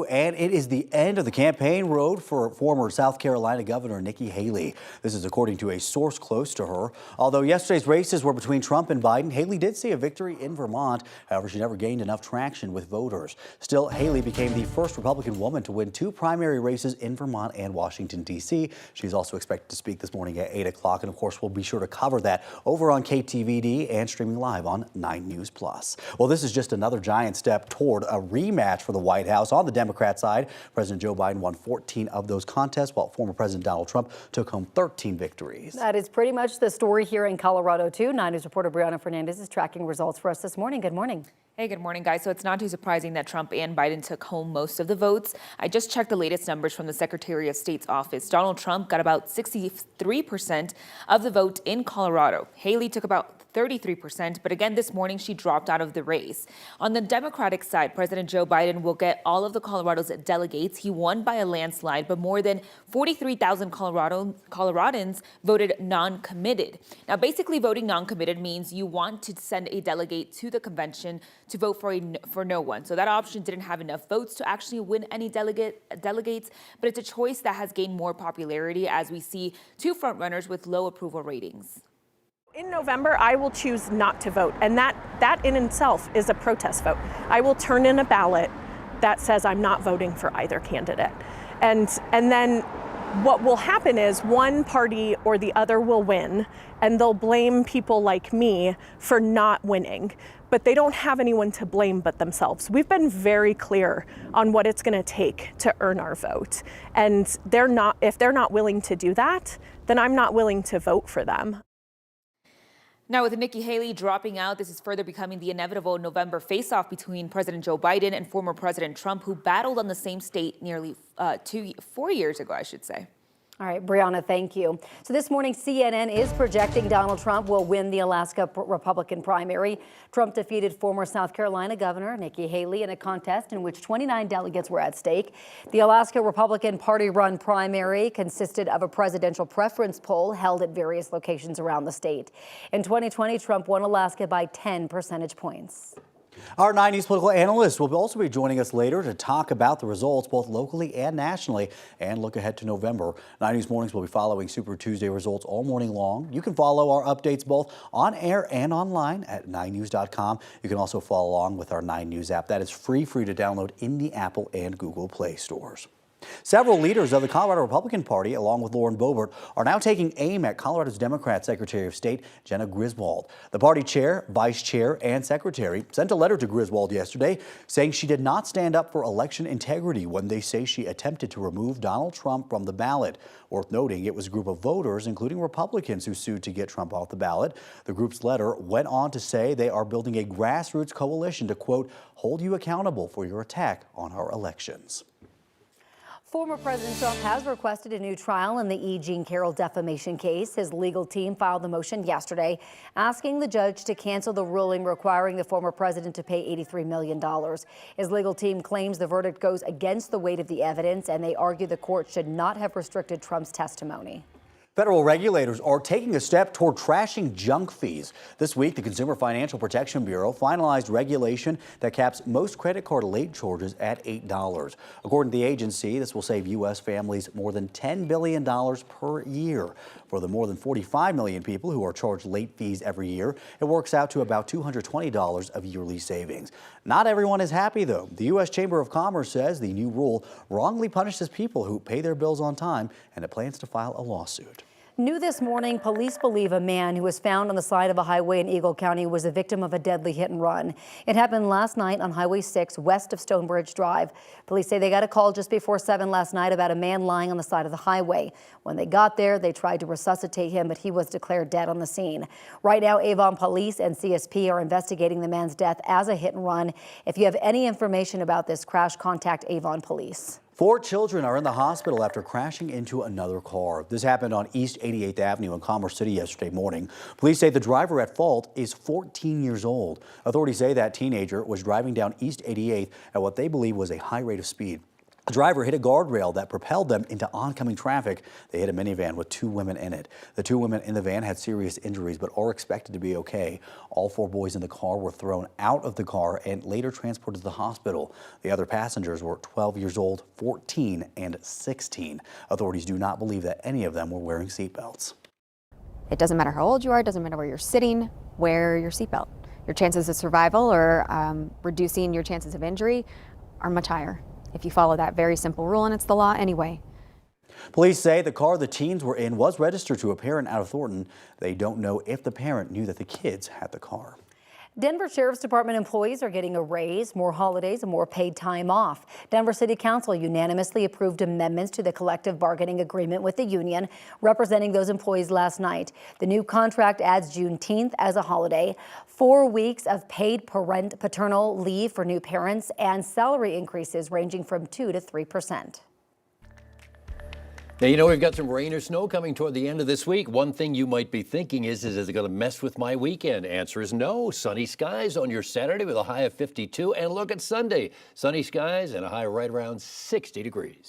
And it is the end of the campaign road for former South Carolina Governor Nikki Haley. This is according to a source close to her. Although yesterday's races were between Trump and Biden, Haley did see a victory in Vermont. However, she never gained enough traction with voters. Still, Haley became the first Republican woman to win 2 primary races in Vermont and Washington, D.C. She's also expected to speak this morning at 8 o'clock. And of course, we'll be sure to cover that over on KTVD and streaming live on 9 News Plus. Well, this is just another giant step toward a rematch for the White House. On the Democrat side, President Joe Biden won 14 of those contests, while former President Donald Trump took home 13 victories. That is pretty much the story here in Colorado, too. 9 News reporter Brianna Fernandez is tracking results for us this morning. Good morning. Hey, good morning, guys. So it's not too surprising that Trump and Biden took home most of the votes. I just checked the latest numbers from the Secretary of State's office. Donald Trump got about 63% of the vote in Colorado. Haley took about 33%, but again this morning she dropped out of the race. On the Democratic side, President Joe Biden will get all of the Colorado's delegates. He won by a landslide, but more than 43,000 Coloradans voted non-committed. Now, basically voting non-committed means you want to send a delegate to the convention to vote for no one. So that option didn't have enough votes to actually win any delegates, but it's a choice that has gained more popularity as we see 2 frontrunners with low approval ratings. In November, I will choose not to vote, and that in itself is a protest vote. I will turn in a ballot that says I'm not voting for either candidate. And then what will happen is one party or the other will win, and they'll blame people like me for not winning. But they don't have anyone to blame but themselves. We've been very clear on what it's going to take to earn our vote. And if they're not willing to do that, then I'm not willing to vote for them. Now, with Nikki Haley dropping out, this is further becoming the inevitable November face-off between President Joe Biden and former President Trump, who battled on the same state nearly 4 years ago, I should say. All right, Brianna, thank you. So this morning, CNN is projecting Donald Trump will win the Alaska Republican primary. Trump defeated former South Carolina Governor Nikki Haley in a contest in which 29 delegates were at stake. The Alaska Republican Party-run primary consisted of a presidential preference poll held at various locations around the state. In 2020, Trump won Alaska by 10 percentage points. Our 9 News political analyst will also be joining us later to talk about the results both locally and nationally and look ahead to November. 9 News Mornings will be following Super Tuesday results all morning long. You can follow our updates both on air and online at 9news.com. You can also follow along with our 9 News app. That is free to download in the Apple and Google Play stores. Several leaders of the Colorado Republican Party, along with Lauren Boebert, are now taking aim at Colorado's Democrat Secretary of State, Jena Griswold. The party chair, vice chair, and secretary sent a letter to Griswold yesterday saying she did not stand up for election integrity when they say she attempted to remove Donald Trump from the ballot. Worth noting, it was a group of voters, including Republicans, who sued to get Trump off the ballot. The group's letter went on to say they are building a grassroots coalition to, quote, hold you accountable for your attack on our elections. Former President Trump has requested a new trial in the E. Jean Carroll defamation case. His legal team filed the motion yesterday, asking the judge to cancel the ruling requiring the former president to pay $83 million. His legal team claims the verdict goes against the weight of the evidence, and they argue the court should not have restricted Trump's testimony. Federal regulators are taking a step toward trashing junk fees. This week, the Consumer Financial Protection Bureau finalized regulation that caps most credit card late charges at $8. According to the agency, this will save U.S. families more than $10 billion per year. For the more than 45 million people who are charged late fees every year, it works out to about $220 of yearly savings. Not everyone is happy, though. The U.S. Chamber of Commerce says the new rule wrongly punishes people who pay their bills on time, and it plans to file a lawsuit. New this morning, police believe a man who was found on the side of a highway in Eagle County was a victim of a deadly hit and run. It happened last night on Highway 6 west of Stonebridge Drive. Police say they got a call just before 7 last night about a man lying on the side of the highway. When they got there, they tried to resuscitate him, but he was declared dead on the scene. Right now, Avon Police and CSP are investigating the man's death as a hit and run. If you have any information about this crash, contact Avon Police. 4 children are in the hospital after crashing into another car. This happened on East 88th Avenue in Commerce City yesterday morning. Police say the driver at fault is 14 years old. Authorities say that teenager was driving down East 88th at what they believe was a high rate of speed. A driver hit a guardrail that propelled them into oncoming traffic. They hit a minivan with 2 women in it. The 2 women in the van had serious injuries but are expected to be okay. All 4 boys in the car were thrown out of the car and later transported to the hospital. The other passengers were 12 years old, 14, and 16. Authorities do not believe that any of them were wearing seatbelts. It doesn't matter how old you are, it doesn't matter where you're sitting, wear your seatbelt. Your chances of survival or reducing your chances of injury are much higher if you follow that very simple rule, and it's the law anyway. Police say the car the teens were in was registered to a parent out of Thornton. They don't know if the parent knew that the kids had the car. Denver Sheriff's Department employees are getting a raise, more holidays, and more paid time off. Denver City Council unanimously approved amendments to the collective bargaining agreement with the union representing those employees last night. The new contract adds Juneteenth as a holiday, 4 weeks of paid paternal leave for new parents, and salary increases ranging from 2 to 3%. Now, you know, we've got some rain or snow coming toward the end of this week. One thing you might be thinking is it going to mess with my weekend? Answer is no. Sunny skies on your Saturday with a high of 52. And look at Sunday. Sunny skies and a high right around 60 degrees.